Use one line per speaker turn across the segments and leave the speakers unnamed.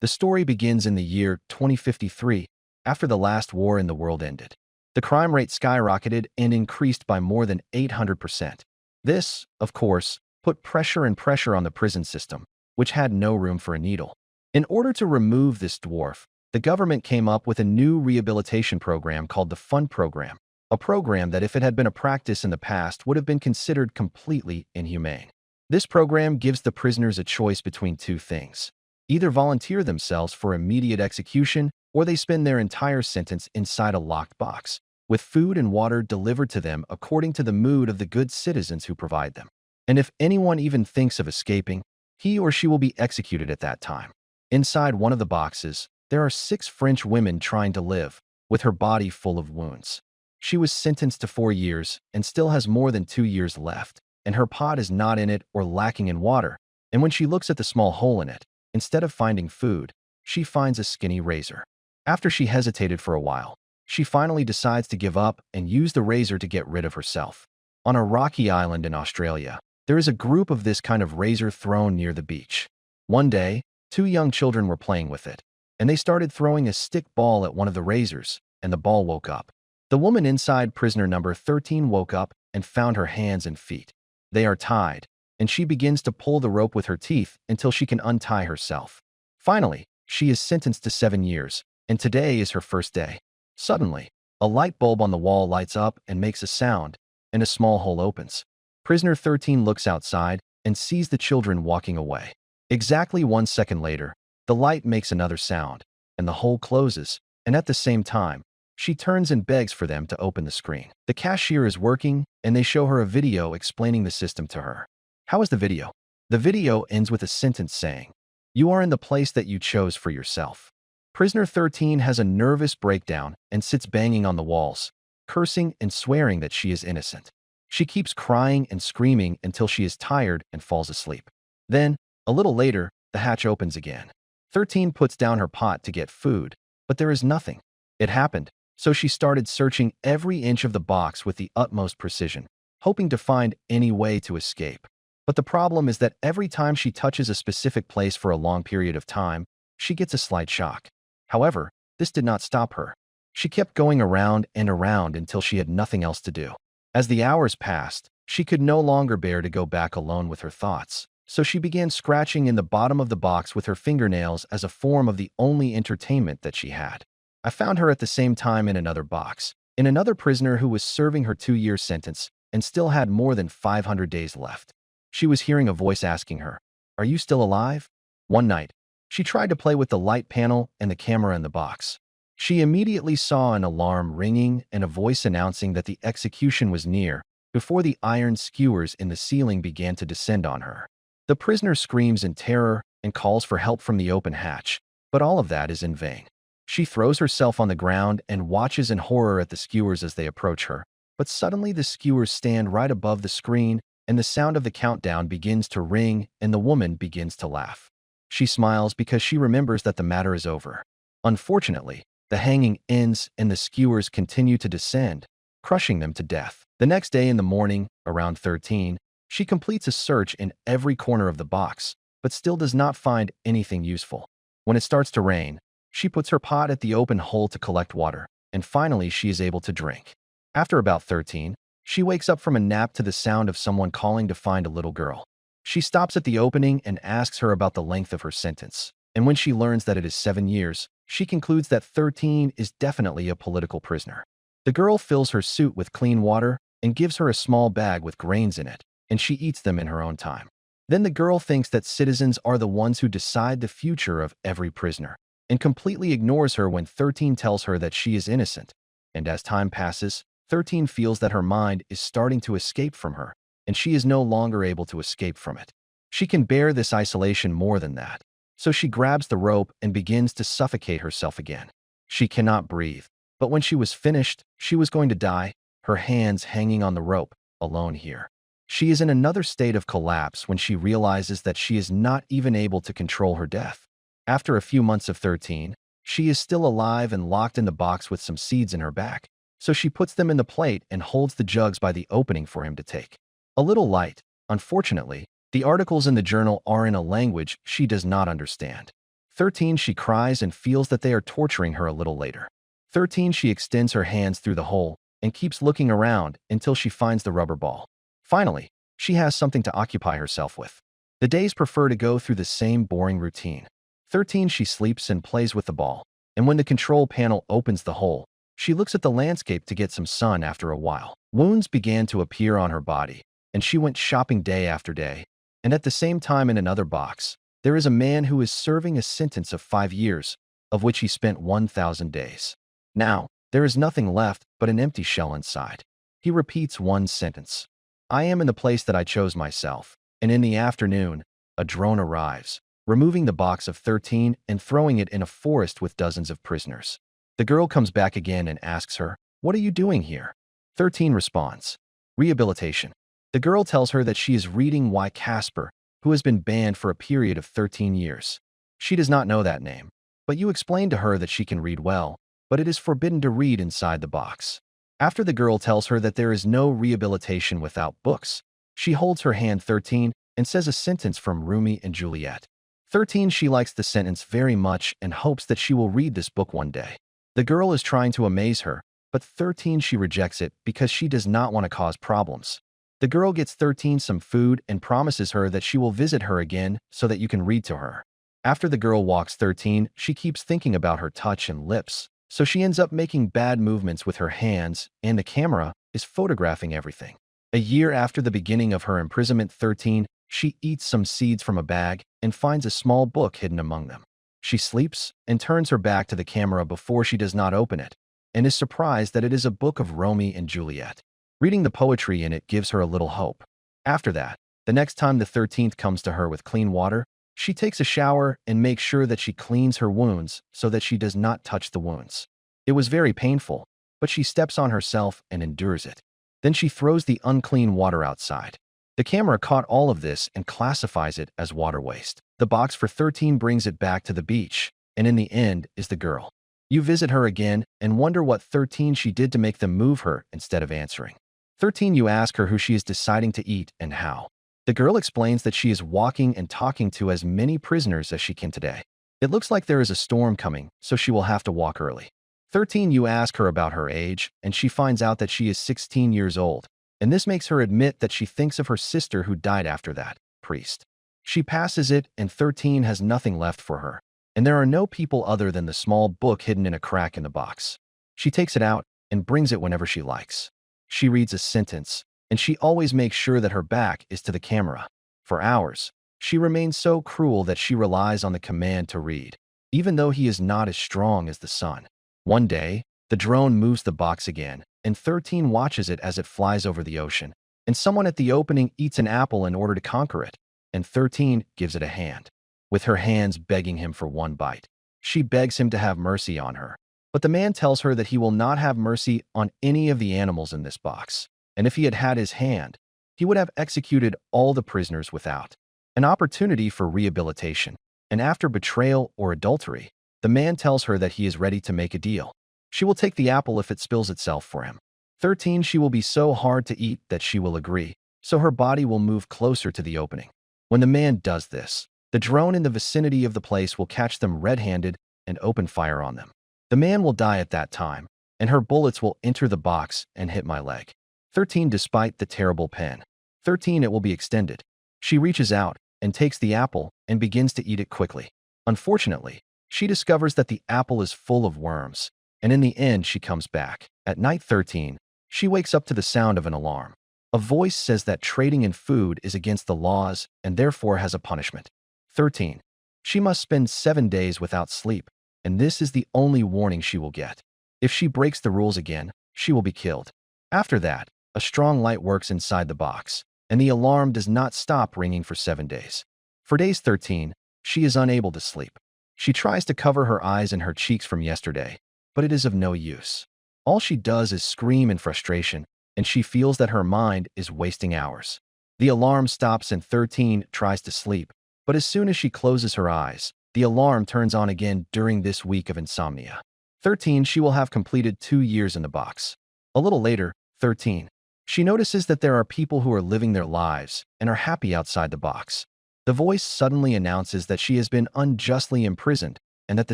The story begins in the year 2053, after the last war in the world ended. The crime rate skyrocketed and increased by more than 800%. This, of course, put pressure on the prison system, which had no room for a needle. In order to remove this dwarf, the government came up with a new rehabilitation program called the Fund Program, a program that if it had been a practice in the past would have been considered completely inhumane. This program gives the prisoners a choice between two things. Either volunteer themselves for immediate execution, or they spend their entire sentence inside a locked box, with food and water delivered to them according to the mood of the good citizens who provide them. And if anyone even thinks of escaping, he or she will be executed at that time. Inside one of the boxes, there are 6 French women trying to live, with her body full of wounds. She was sentenced to 4 years and still has more than 2 years left, and her pot is not in it or lacking in water, and when she looks at the small hole in it, instead of finding food, she finds a skinny razor. After she hesitated for a while, she finally decides to give up and use the razor to get rid of herself. On a rocky island in Australia, there is a group of this kind of razor thrown near the beach. One day, 2 young children were playing with it, and they started throwing a stick ball at one of the razors, and the ball woke up. The woman inside prisoner number 13 woke up and found her hands and feet. They are tied, and she begins to pull the rope with her teeth until she can untie herself. Finally, she is sentenced to 7 years, and today is her first day. Suddenly, a light bulb on the wall lights up and makes a sound, and a small hole opens. Prisoner 13 looks outside and sees the children walking away. Exactly 1 second later, the light makes another sound, and the hole closes, and at the same time, she turns and begs for them to open the screen. The cashier is working, and they show her a video explaining the system to her. How is the video? The video ends with a sentence saying, "You are in the place that you chose for yourself." Prisoner 13 has a nervous breakdown and sits banging on the walls, cursing and swearing that she is innocent. She keeps crying and screaming until she is tired and falls asleep. Then, a little later, the hatch opens again. 13 puts down her pot to get food, but there is nothing. It happened, so she started searching every inch of the box with the utmost precision, hoping to find any way to escape. But the problem is that every time she touches a specific place for a long period of time, she gets a slight shock. However, this did not stop her. She kept going around and around until she had nothing else to do. As the hours passed, she could no longer bear to go back alone with her thoughts, so she began scratching in the bottom of the box with her fingernails as a form of the only entertainment that she had. I found her at the same time in another box, in another prisoner who was serving her 2-year sentence and still had more than 500 days left. She was hearing a voice asking her, "Are you still alive?" One night, she tried to play with the light panel and the camera in the box. She immediately saw an alarm ringing and a voice announcing that the execution was near before the iron skewers in the ceiling began to descend on her. The prisoner screams in terror and calls for help from the open hatch, but all of that is in vain. She throws herself on the ground and watches in horror at the skewers as they approach her, but suddenly the skewers stand right above the screen and the sound of the countdown begins to ring and the woman begins to laugh. She smiles because she remembers that the matter is over. Unfortunately, the hanging ends and the skewers continue to descend, crushing them to death. The next day in the morning, around 13, she completes a search in every corner of the box, but still does not find anything useful. When it starts to rain, she puts her pot at the open hole to collect water, and finally she is able to drink. After about 13, she wakes up from a nap to the sound of someone calling to find a little girl. She stops at the opening and asks her about the length of her sentence, and when she learns that it is 7 years, she concludes that 13 is definitely a political prisoner. The girl fills her suit with clean water and gives her a small bag with grains in it, and she eats them in her own time. Then the girl thinks that citizens are the ones who decide the future of every prisoner, and completely ignores her when 13 tells her that she is innocent. And as time passes, 13 feels that her mind is starting to escape from her, and she is no longer able to escape from it. She can bear this isolation more than that, so she grabs the rope and begins to suffocate herself again. She cannot breathe, but when she was finished, she was going to die, her hands hanging on the rope, alone here. She is in another state of collapse when she realizes that she is not even able to control her death. After a few months of 13, she is still alive and locked in the box with some seeds in her back, so she puts them in the plate and holds the jugs by the opening for him to take. A little light, unfortunately, the articles in the journal are in a language she does not understand. 13, she cries and feels that they are torturing her a little later. 13, she extends her hands through the hole and keeps looking around until she finds the rubber ball. Finally, she has something to occupy herself with. The days prefer to go through the same boring routine. 13, she sleeps and plays with the ball, and when the control panel opens the hole, she looks at the landscape to get some sun after a while. Wounds began to appear on her body, and she went shopping day after day. And at the same time in another box, there is a man who is serving a sentence of 5 years, of which he spent 1,000 days. Now, there is nothing left but an empty shell inside. He repeats one sentence. I am in the place that I chose myself, and in the afternoon, a drone arrives, removing the box of 13 and throwing it in a forest with dozens of prisoners. The girl comes back again and asks her, "What are you doing here?" 13 responds, "Rehabilitation." The girl tells her that she is reading why Casper, who has been banned for a period of 13 years. She does not know that name, but you explain to her that she can read well, but it is forbidden to read inside the box. After the girl tells her that there is no rehabilitation without books, she holds her hand 13 and says a sentence from Romeo and Juliet. 13, she likes the sentence very much and hopes that she will read this book one day. The girl is trying to amaze her, but 13, she rejects it because she does not want to cause problems. The girl gets 13 some food and promises her that she will visit her again so that you can read to her. After the girl walks 13, she keeps thinking about her touch and lips, so she ends up making bad movements with her hands, and the camera is photographing everything. A year after the beginning of her imprisonment 13, she eats some seeds from a bag and finds a small book hidden among them. She sleeps and turns her back to the camera before she does not open it, and is surprised that it is a book of Romeo and Juliet. Reading the poetry in it gives her a little hope. After that, the next time the 13th comes to her with clean water, she takes a shower and makes sure that she cleans her wounds so that she does not touch the wounds. It was very painful, but she steps on herself and endures it. Then she throws the unclean water outside. The camera caught all of this and classifies it as water waste. The box for 13 brings it back to the beach, and in the end is the girl. You visit her again and wonder what 13 she did to make them move her instead of answering. 13, you ask her who she is deciding to eat and how. The girl explains that she is walking and talking to as many prisoners as she can today. It looks like there is a storm coming, so she will have to walk early. 13, you ask her about her age, and she finds out that she is 16 years old, and this makes her admit that she thinks of her sister who died after that priest. She passes it, and 13 has nothing left for her, and there are no people other than the small book hidden in a crack in the box. She takes it out and brings it whenever she likes. She reads a sentence, and she always makes sure that her back is to the camera. For hours, she remains so cruel that she relies on the command to read, even though he is not as strong as the sun. One day, the drone moves the box again, and 13 watches it as it flies over the ocean, and someone at the opening eats an apple in order to conquer it, and 13 gives it a hand, with her hands begging him for one bite. She begs him to have mercy on her, but the man tells her that he will not have mercy on any of the animals in this box, and if he had had his hand, he would have executed all the prisoners without an opportunity for rehabilitation. And after betrayal or adultery, the man tells her that he is ready to make a deal. She will take the apple if it spills itself for him. 13, she will be so hard to eat that she will agree, so her body will move closer to the opening. When the man does this, the drone in the vicinity of the place will catch them red-handed and open fire on them. The man will die at that time, and her bullets will enter the box and hit my leg. 13, despite the terrible pain. 13, it will be extended. She reaches out and takes the apple and begins to eat it quickly. Unfortunately, she discovers that the apple is full of worms, and in the end she comes back. At night 13, she wakes up to the sound of an alarm. A voice says that trading in food is against the laws and therefore has a punishment. 13. She must spend 7 days without sleep, and this is the only warning she will get. If she breaks the rules again, she will be killed. After that, a strong light works inside the box, and the alarm does not stop ringing for 7 days. For days 13, she is unable to sleep. She tries to cover her eyes and her cheeks from yesterday, but it is of no use. All she does is scream in frustration, and she feels that her mind is wasting hours. The alarm stops and 13 tries to sleep, but as soon as she closes her eyes, the alarm turns on again during this week of insomnia. 13, she will have completed 2 years in the box. A little later, 13, she notices that there are people who are living their lives and are happy outside the box. The voice suddenly announces that she has been unjustly imprisoned and that the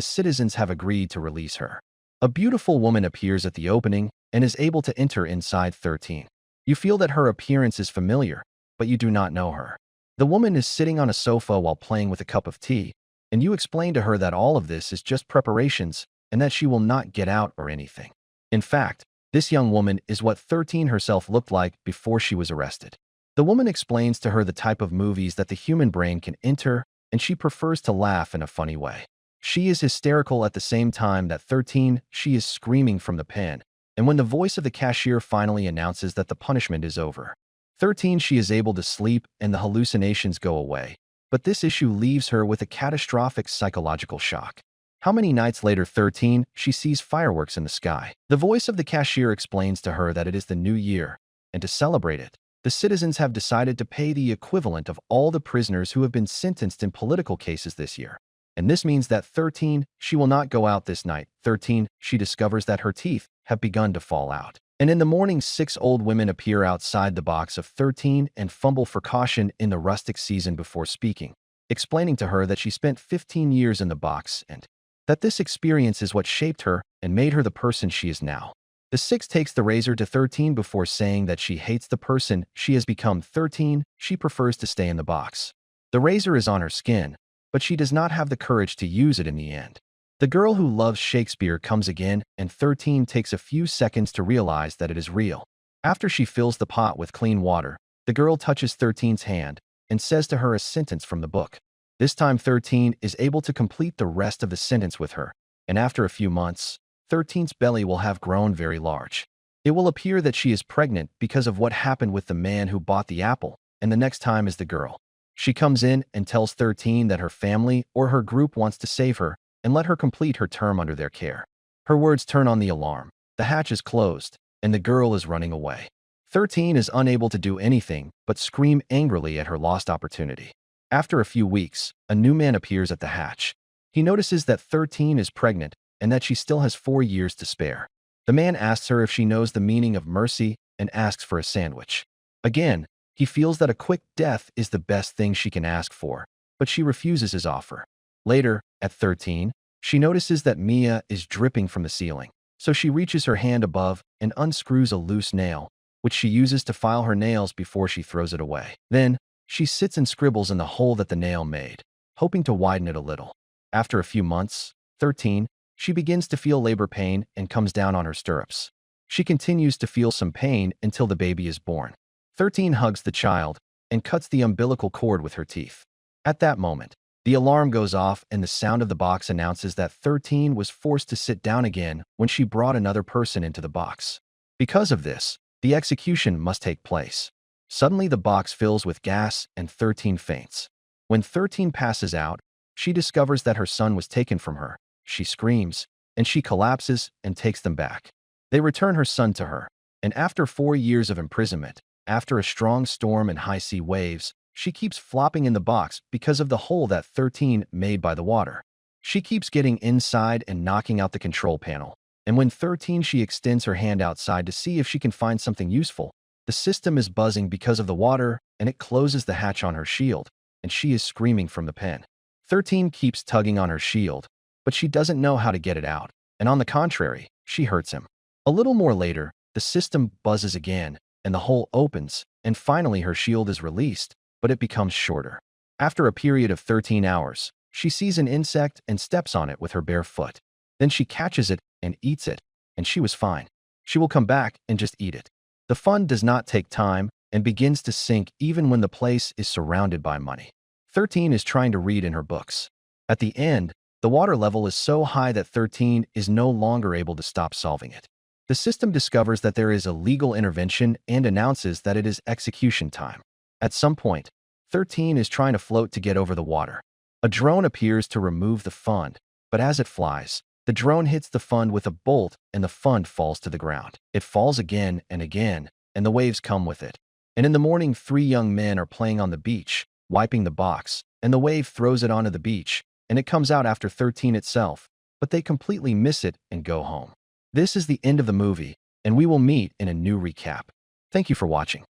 citizens have agreed to release her. A beautiful woman appears at the opening and is able to enter inside 13. You feel that her appearance is familiar, but you do not know her. The woman is sitting on a sofa while playing with a cup of tea, and you explain to her that all of this is just preparations and that she will not get out or anything. In fact, this young woman is what 13 herself looked like before she was arrested. The woman explains to her the type of movies that the human brain can enter, and she prefers to laugh in a funny way. She is hysterical at the same time that 13, she is screaming from the pen, and when the voice of the cashier finally announces that the punishment is over. 13, she is able to sleep and the hallucinations go away, but this issue leaves her with a catastrophic psychological shock. How many nights later 13, she sees fireworks in the sky. The voice of the cashier explains to her that it is the new year, and to celebrate it, the citizens have decided to pay the equivalent of all the prisoners who have been sentenced in political cases this year. And this means that 13, she will not go out this night. 13, she discovers that her teeth have begun to fall out. And in the morning, 6 old women appear outside the box of 13 and fumble for caution in the rustic season before speaking, explaining to her that she spent 15 years in the box and that this experience is what shaped her and made her the person she is now. The 6 takes the razor to 13 before saying that she hates the person she has become. 13, she prefers to stay in the box. The razor is on her skin, but she does not have the courage to use it in the end. The girl who loves Shakespeare comes again, and 13 takes a few seconds to realize that it is real. After she fills the pot with clean water, the girl touches 13's hand and says to her a sentence from the book. This time 13 is able to complete the rest of the sentence with her, and after a few months, 13's belly will have grown very large. It will appear that she is pregnant because of what happened with the man who bought the apple, and the next time is the girl. She comes in and tells 13 that her family or her group wants to save her and let her complete her term under their care. Her words turn on the alarm. The hatch is closed, and the girl is running away. 13 is unable to do anything but scream angrily at her lost opportunity. After a few weeks, a new man appears at the hatch. He notices that 13 is pregnant and that she still has 4 years to spare. The man asks her if she knows the meaning of mercy and asks for a sandwich. Again, he feels that a quick death is the best thing she can ask for, but she refuses his offer. Later, at 13, she notices that Mia is dripping from the ceiling, so she reaches her hand above and unscrews a loose nail, which she uses to file her nails before she throws it away. Then, she sits and scribbles in the hole that the nail made, hoping to widen it a little. After a few months, 13, she begins to feel labor pain and comes down on her stirrups. She continues to feel some pain until the baby is born. 13 hugs the child and cuts the umbilical cord with her teeth. At that moment, the alarm goes off and the sound of the box announces that 13 was forced to sit down again when she brought another person into the box. Because of this, the execution must take place. Suddenly the box fills with gas and 13 faints. When 13 passes out, she discovers that her son was taken from her. She screams, and she collapses and takes them back. They return her son to her, and after 4 years of imprisonment, after a strong storm and high sea waves, she keeps flopping in the box because of the hole that 13 made by the water. She keeps getting inside and knocking out the control panel, and when 13 she extends her hand outside to see if she can find something useful, the system is buzzing because of the water, and it closes the hatch on her shield, and she is screaming from the pen. 13 keeps tugging on her shield, but she doesn't know how to get it out, and on the contrary, she hurts him. A little more later, the system buzzes again, and the hole opens, and finally her shield is released, but it becomes shorter. After a period of 13 hours, she sees an insect and steps on it with her bare foot. Then she catches it and eats it, and she was fine. She will come back and just eat it. The fun does not take time and begins to sink even when the place is surrounded by money. 13 is trying to read in her books. At the end, the water level is so high that 13 is no longer able to stop solving it. The system discovers that there is a legal intervention and announces that it is execution time. At some point, 13 is trying to float to get over the water. A drone appears to remove the fund, but as it flies, the drone hits the fund with a bolt and the fund falls to the ground. It falls again, and the waves come with it. And in the morning, 3 young men are playing on the beach, wiping the box, and the wave throws it onto the beach, and it comes out after 13 itself, but they completely miss it and go home. This is the end of the movie, and we will meet in a new recap. Thank you for watching.